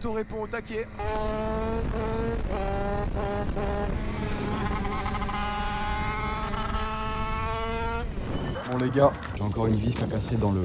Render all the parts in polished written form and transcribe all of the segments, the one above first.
moto répond au taquet. Bon les gars, j'ai encore une vis qui a cassé dans le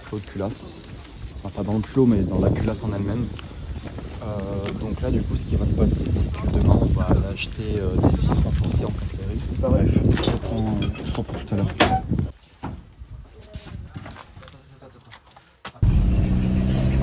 plot de culasse. Enfin pas dans le plot mais dans la culasse en elle-même. Donc là du coup ce qui va se passer c'est que demain on va aller acheter des vis renforcées en préféré. Bref, on se reprend tout à l'heure.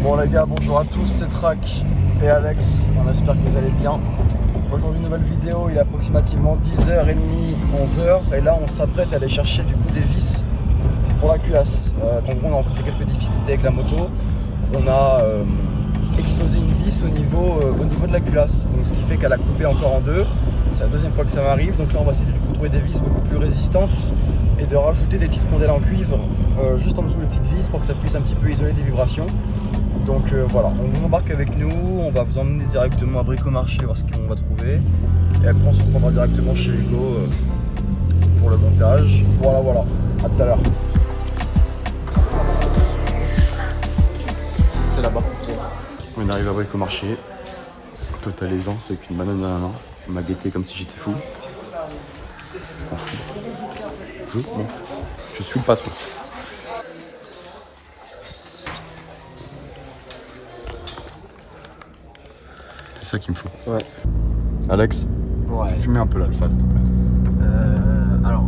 Bon les gars, bonjour à tous, c'est Trac et Alex, on espère que vous allez bien. Aujourd'hui nouvelle vidéo, il est approximativement 10h30, 11h et là on s'apprête à aller chercher du coup des vis pour la culasse. En gros on a rencontré quelques difficultés avec la moto, on a explosé une vis au niveau de la culasse, donc ce qui fait qu'elle a coupé encore en deux. C'est la deuxième fois que ça m'arrive, donc là on va essayer de trouver des vis beaucoup plus résistantes et de rajouter des petites rondelles en cuivre juste en dessous des petites vis pour que ça puisse un petit peu isoler des vibrations. Donc voilà, on vous embarque avec nous, on va vous emmener directement à Bricomarché voir ce qu'on va trouver. Et après on se reprendra directement chez Hugo pour le montage. Voilà, à tout à l'heure. C'est là-bas. On arrive à Bricomarché, total aisance avec une banane dans la main. On m'a guetté comme si j'étais fou. Je m'en fous. Je suis le patron. C'est ça qu'il me faut. Ouais. Alex, fais fumer un peu l'alpha s'il te plaît. Alors.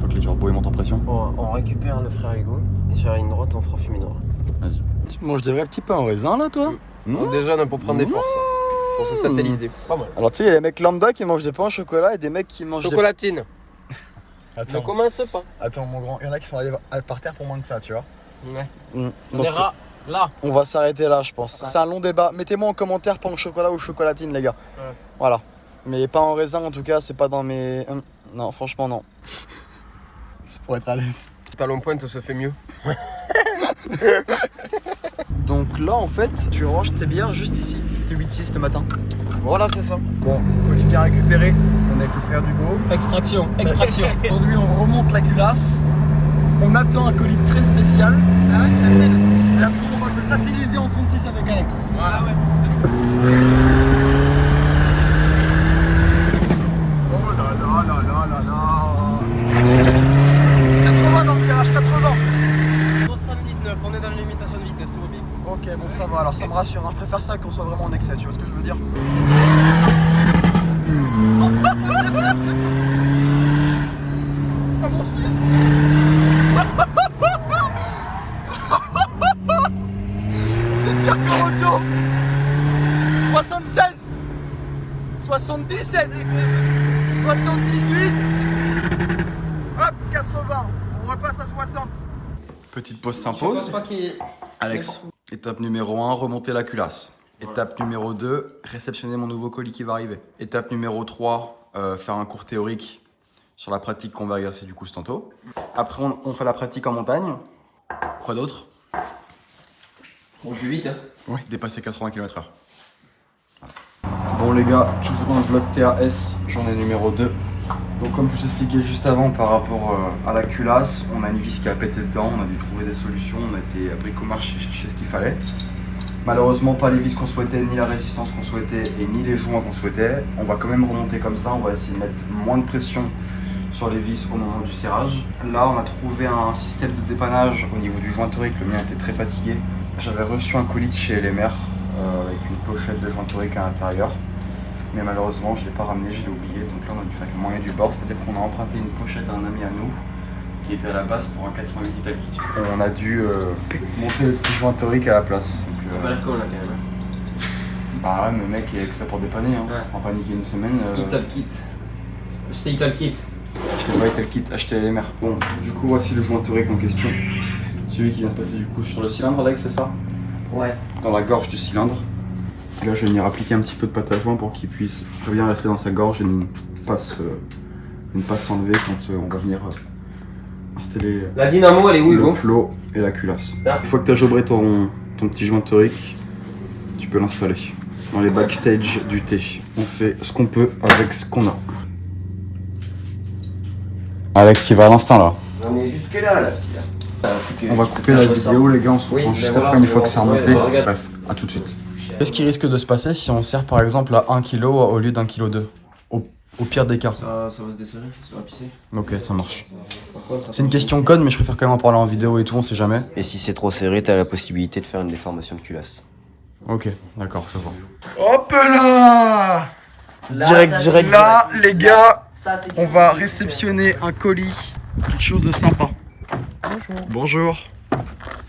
Faut que les turbos montent en pression. On récupère le frère Hugo et sur la ligne droite on fera fumer noir. Vas-y. Tu manges des vrais petits pains en raisin là toi? On déjeune pour prendre des forces. Pour se satelliser. Pas mal. Alors tu sais, il y a les mecs lambda qui mangent des pains au chocolat et des mecs qui mangent chocolatine. Attends. Ne commence pas. Attends mon grand, il y en a qui sont allés par terre pour moins que ça, tu vois. Ouais. Donc, on ira là. On va s'arrêter là, je pense. Ouais. C'est un long débat. Mettez-moi en commentaire pain au chocolat ou chocolatine, les gars. Ouais. Voilà. Mais pas en raisin, en tout cas, c'est pas dans mes... Non, franchement, non. C'est pour être à l'aise. Talon pointe se fait mieux. Donc là, en fait, tu ranges tes bières juste ici. T'es 8-6 le matin. Voilà, c'est ça. Bon, colis bien récupéré. On est avec le frère d'Hugo. Extraction. Aujourd'hui, on remonte la culasse. On attend un colis très spécial. Ah ouais, la selle. Et après, on va se satelliser en fond de 6 avec Alex. Voilà, ouais. Oh là là là là là là. 80 dans le virage, 80. 79, on est dans la limitation de vitesse, tout va bien. Ok, bon ça va, alors ça me rassure, hein. Je préfère ça qu'on soit vraiment en excès, tu vois ce que je veux dire? Ah mon Suisse. C'est pire qu'en auto. 76 77 78 hop, 80. On repasse à 60. Petite pause s'impose. Alex, étape numéro 1, remonter la culasse. Étape numéro 2, réceptionner mon nouveau colis qui va arriver. Étape numéro 3, faire un cours théorique sur la pratique qu'on va exercer du coup tantôt. Après, on fait la pratique en montagne. Quoi d'autre? On joue vite, hein. Oui, dépasser 80 km/h. Bon les gars, toujours dans le vlog TAS, journée numéro 2. Donc comme je vous expliquais juste avant par rapport à la culasse, on a une vis qui a pété dedans, on a dû trouver des solutions, on a été à Bricomarché chercher ce qu'il fallait. Malheureusement pas les vis qu'on souhaitait, ni la résistance qu'on souhaitait et ni les joints qu'on souhaitait. On va quand même remonter comme ça, on va essayer de mettre moins de pression sur les vis au moment du serrage. Là on a trouvé un système de dépannage au niveau du joint torique, le mien était très fatigué. J'avais reçu un colis de chez LMR avec une pochette de joint torique à l'intérieur. Mais malheureusement je ne l'ai pas ramené, je l'ai oublié. Donc là on a dû faire avec le moyen du bord, c'est-à-dire qu'on a emprunté une pochette à un ami à nous qui était à la base pour un 88 Ital Kit. On a dû monter le petit joint torique à la place. Donc, on va l'air con là quand même. Bah ouais, mais mec, il y a que ça pour dépanner, hein. Ouais. En paniquer une semaine. Ital Kit. Acheter Ital Kit. Acheter pas Ital Kit, acheter LMR. Bon, du coup voici le joint torique en question. Celui qui vient se passer du coup sur le cylindre, Alex, c'est ça? Ouais. Dans la gorge du cylindre. Et là je vais venir appliquer un petit peu de pâte à joint pour qu'il puisse bien rester dans sa gorge et ne pas s'enlever quand on va venir installer la dynamo, elle est où, le plot et la culasse. Une fois que tu as jobré ton petit joint torique, tu peux l'installer dans les backstage du thé. On fait ce qu'on peut avec ce qu'on a. Alex, tu vas à l'instant là. On est jusque là, là. On va couper la vidéo les gars, on se reprend juste après une fois que c'est remonté. Bref, A tout de suite. Qu'est-ce qui risque de se passer si on sert par exemple à 1 kg au lieu d'1,2 kg au pire des cas? Ça va se desserrer, ça va pisser. Ok, ça marche. C'est une question conne, mais je préfère quand même en parler en vidéo et tout, on sait jamais. Et si c'est trop serré, t'as la possibilité de faire une déformation de culasse. Ok, d'accord, je vois. Hop là, direct. Là, les gars, on va réceptionner un colis, quelque chose de sympa. Bonjour.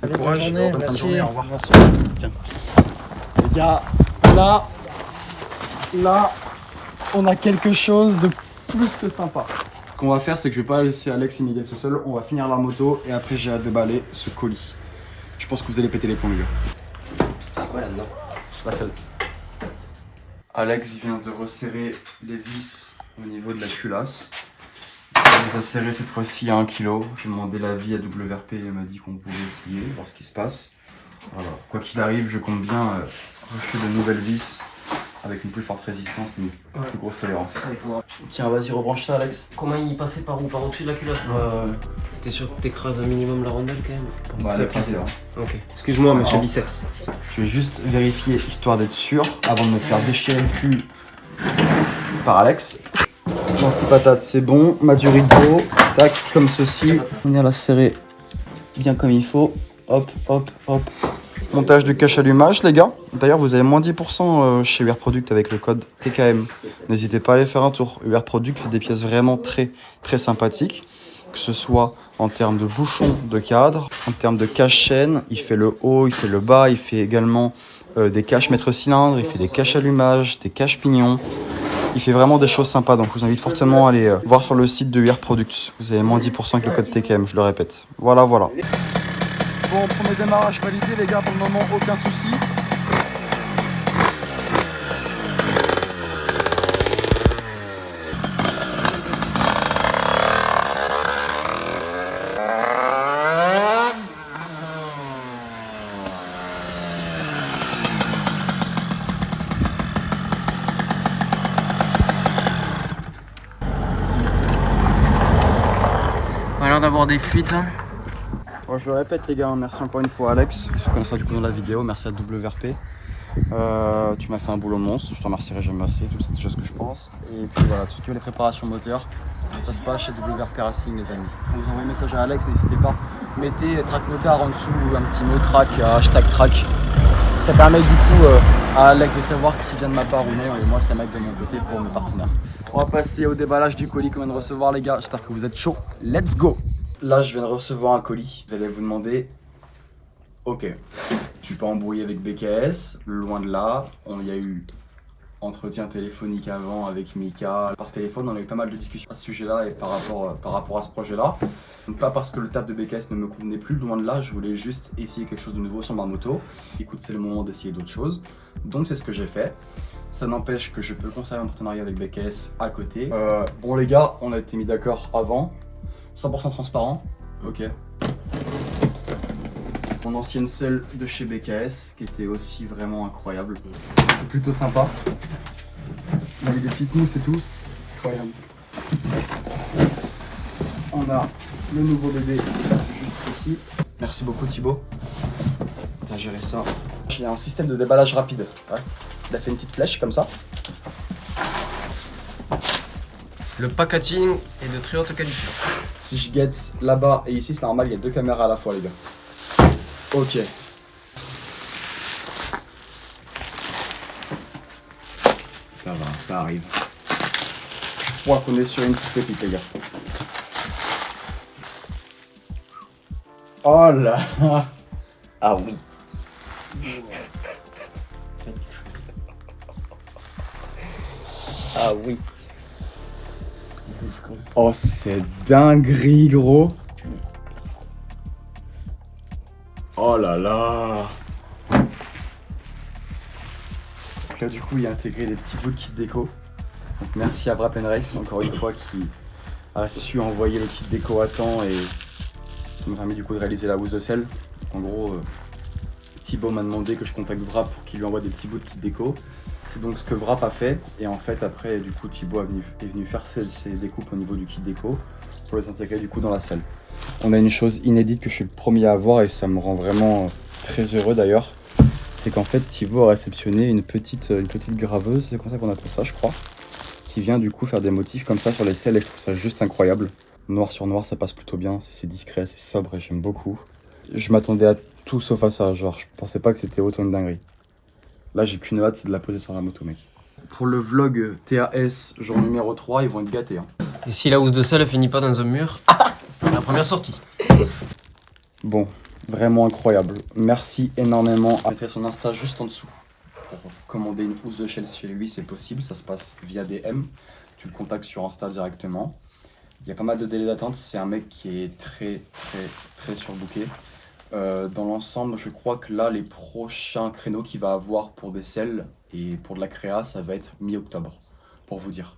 Bon courage, bonne fin de journée, au revoir. Merci. Tiens. Les gars, là, on a quelque chose de plus que sympa. Ce qu'on va faire, c'est que je vais pas laisser Alex et Miguel tout seul. On va finir la moto et après j'ai à déballer ce colis. Je pense que vous allez péter les plombs, les gars. C'est quoi là-dedans? La selle. Alex vient de resserrer les vis au niveau de la culasse. Il les a serrés cette fois-ci à 1 kg. J'ai demandé l'avis à WRP et elle m'a dit qu'on pouvait essayer, voir ce qui se passe. Voilà. Quoi qu'il arrive, je compte bien rejeter de nouvelles vis avec une plus forte résistance et une plus grosse tolérance. Ça, il faudra... Tiens, vas-y, rebranche ça, Alex. Comment il passait par où? Par au-dessus de la culasse? T'es sûr que t'écrases un minimum la rondelle quand même? Bah, elle est écrasée, là. Ok. Excuse-moi, monsieur Biceps. Je vais juste vérifier, histoire d'être sûr, avant de me faire déchirer le cul par Alex. L'anti-patate, c'est bon. Madurigo, tac, comme ceci. On vient la serrer bien comme il faut. Hop, hop, hop. Montage de cache allumage, les gars. D'ailleurs, vous avez moins 10% chez UR Product avec le code TKM. N'hésitez pas à aller faire un tour. UR Product fait des pièces vraiment très sympathiques. Que ce soit en termes de bouchons de cadre, en termes de cache-chaîne. Il fait le haut, il fait le bas. Il fait également des caches mètre-cylindre. Il fait des caches allumage, des caches pignons. Il fait vraiment des choses sympas. Donc, je vous invite fortement à aller voir sur le site de UR Product. Vous avez moins 10% avec le code TKM, je le répète. Voilà. Bon, premier démarrage validé, les gars, pour le moment, aucun souci. On a l'air d'avoir des fuites là. Bon, je le répète les gars, merci encore une fois Alex, qui se reconnaîtra du coup dans la vidéo, merci à WRP. Tu m'as fait un boulot monstre, je te remercierai jamais assez, toutes ces choses que je pense. Et puis voilà, tout ce qui est les préparations moteurs, ça se passe chez WRP Racing les amis. Quand vous envoyez un message à Alex, n'hésitez pas, mettez track motard en dessous, un petit mot track, hashtag track. Ça permet du coup à Alex de savoir qui vient de ma part ou non, et moi ça m'aide de mon côté pour mes partenaires. On va passer au déballage du colis qu'on vient de recevoir les gars, j'espère que vous êtes chauds, let's go! Là, je viens de recevoir un colis. Vous allez vous demander, ok, je suis pas embrouillé avec BKS, loin de là. Il y a eu entretien téléphonique avant avec Mika. Par téléphone, on a eu pas mal de discussions à ce sujet-là et par rapport à ce projet-là. Donc pas parce que le taf de BKS ne me convenait plus, loin de là, je voulais juste essayer quelque chose de nouveau sur ma moto. Écoute, c'est le moment d'essayer d'autres choses. Donc c'est ce que j'ai fait. Ça n'empêche que je peux conserver un partenariat avec BKS à côté. Bon les gars, on a été mis d'accord avant. 100% transparent, ok. Mon ancienne selle de chez BKS, qui était aussi vraiment incroyable. C'est plutôt sympa. Avec des petites mousses et tout. Incroyable. On a le nouveau bébé juste ici. Merci beaucoup Thibaut. T'as géré ça. Il y a un système de déballage rapide. Ouais. Il a fait une petite flèche comme ça. Le packaging est de très haute qualité. Si je guette là-bas et ici, c'est normal, il y a deux caméras à la fois, les gars. Ok. Ça va, ça arrive. Je crois qu'on est sur une petite pépite, les gars. Oh là là. Ah oui. Ah oui. Oh, c'est dinguerie, gros. Oh là là. Donc là, du coup, il a intégré des petits bouts de kit déco. Donc, merci à Wrap & Race, encore une fois, qui a su envoyer le kit déco à temps et ça m'a permis du coup de réaliser la housse de selle. En gros, Thibaut m'a demandé que je contacte Wrap pour qu'il lui envoie des petits bouts de kit déco. C'est donc ce que Wrap a fait et en fait après du coup Thibaut est venu faire ses découpes au niveau du kit déco pour les intégrer du coup dans la selle. On a une chose inédite que je suis le premier à avoir et ça me rend vraiment très heureux d'ailleurs. c'est qu'en fait Thibaut a réceptionné une petite graveuse, c'est comme ça qu'on appelle ça je crois, qui vient du coup faire des motifs comme ça sur les selles et je trouve ça juste incroyable. Noir sur noir ça passe plutôt bien, c'est discret, c'est sobre et j'aime beaucoup. Je m'attendais à tout sauf à ça, genre je pensais pas que c'était autant de dinguerie. Là j'ai qu'une hâte, c'est de la poser sur la moto mec. Pour le vlog TAS jour numéro 3, ils vont être gâtés hein. Et si la housse de sel finit pas dans un mur, la première sortie. Bon, vraiment incroyable. Merci énormément. Je mettrai son Insta juste en dessous. Pour commander une housse de Shell chez lui, c'est possible. Ça se passe via DM. Tu le contactes sur Insta directement. Il y a pas mal de délais d'attente. C'est un mec qui est très surbooké. Dans l'ensemble, je crois que là, les prochains créneaux qu'il va avoir pour des selles et pour de la créa, ça va être mi-octobre, pour vous dire.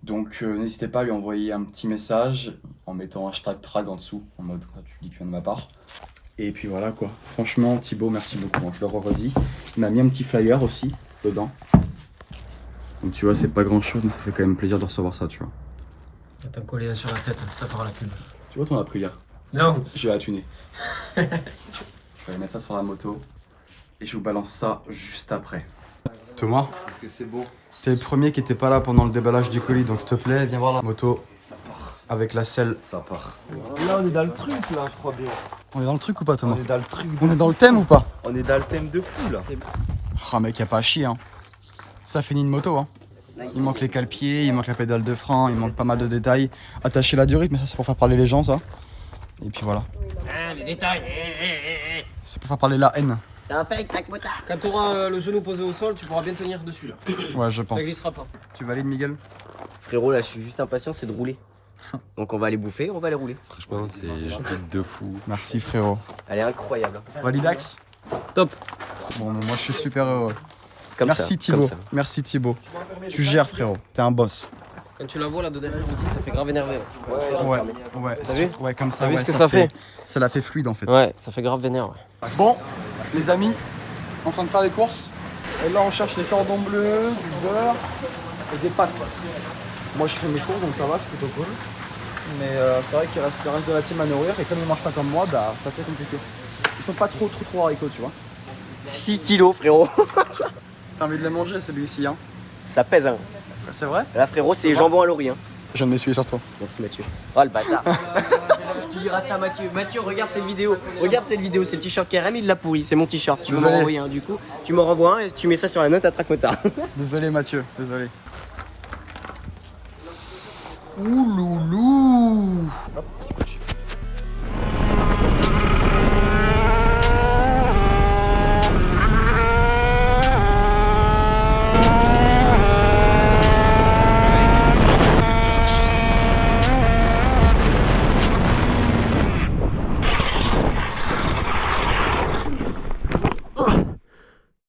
Donc n'hésitez pas à lui envoyer un petit message en mettant hashtag trag en dessous, en mode tu dis que tu viens de ma part. Et puis voilà quoi. Franchement Thibaut, merci beaucoup, je le redis. Il m'a mis un petit flyer aussi dedans. Donc tu vois c'est pas grand chose mais ça fait quand même plaisir de recevoir ça tu vois. T'as collé un sur la tête, ça fera la pub. Tu vois t'en as pris là. Non. Je vais la tuner. Je vais mettre ça sur la moto et je vous balance ça juste après. Thomas, Est-ce que c'est beau? t'es le premier qui était pas là pendant le déballage du colis donc s'il te plaît viens voir la moto. Ça part. Avec la selle. Ça part. Là, on est dans le truc, là, je crois bien. On est dans le truc ou pas Thomas? On est dans le truc. On est dans le thème ou pas? On est dans le thème de fou, là. Ah mec, y'a pas à chier hein. Ça finit une moto hein. Il manque les cale-pieds, il manque la pédale de frein, il manque pas mal de détails. Attacher la durite, mais ça c'est pour faire parler les gens ça. Et puis voilà. Ah, les détails. C'est pour faire parler la haine. C'est un fake, tac motard. Quand tu auras le genou posé au sol, tu pourras bien tenir dessus là. Ouais, je Ça pense. glissera pas. Tu valides Miguel? Frérot, là, je suis juste impatient, c'est de rouler. Donc on va aller bouffer, on va aller rouler. Franchement, c'est speed de fou. Merci frérot. Elle est incroyable. Validax? Top. Bon, moi je suis super heureux. Comme Merci ça, Thibaut. comme ça. Merci Thibaut. Tu gères frérot, t'es un boss. Quand tu la vois là de derrière aussi, ça fait grave énervé. Ouais, T'as vu? ouais comme ça, T'as vu ouais, ce que ça fait? Ça la fait fluide en fait. Ouais, ça fait grave vénère. Ouais. Bon, les amis, en train de faire les courses. Et là on cherche les cordons bleus, du beurre et des pâtes. Moi je fais mes courses donc ça va, c'est plutôt cool. Mais c'est vrai qu'il reste le reste de la team à nourrir et comme ils mangent pas comme moi, bah ça c'est compliqué. Ils sont pas trop haricots tu vois. 6 kilos, frérot. T'as envie de les manger celui-ci hein? Ça pèse, hein. C'est vrai? Là, frérot, c'est jambon à l'ori, hein. Je viens de m'essuyer sur toi. Merci, Mathieu. Oh, le bâtard. Tu diras ça à Mathieu. Mathieu, regarde cette vidéo. Regarde cette vidéo. C'est le t-shirt KRM, il l'a pourri. C'est mon t-shirt. Tu veux m'en Désolé. renvoyer un, du coup. Tu m'en renvoies un et tu mets ça sur la note à Track Motard. Désolé Mathieu, désolé. Ouh loulou. Hop, petit coup de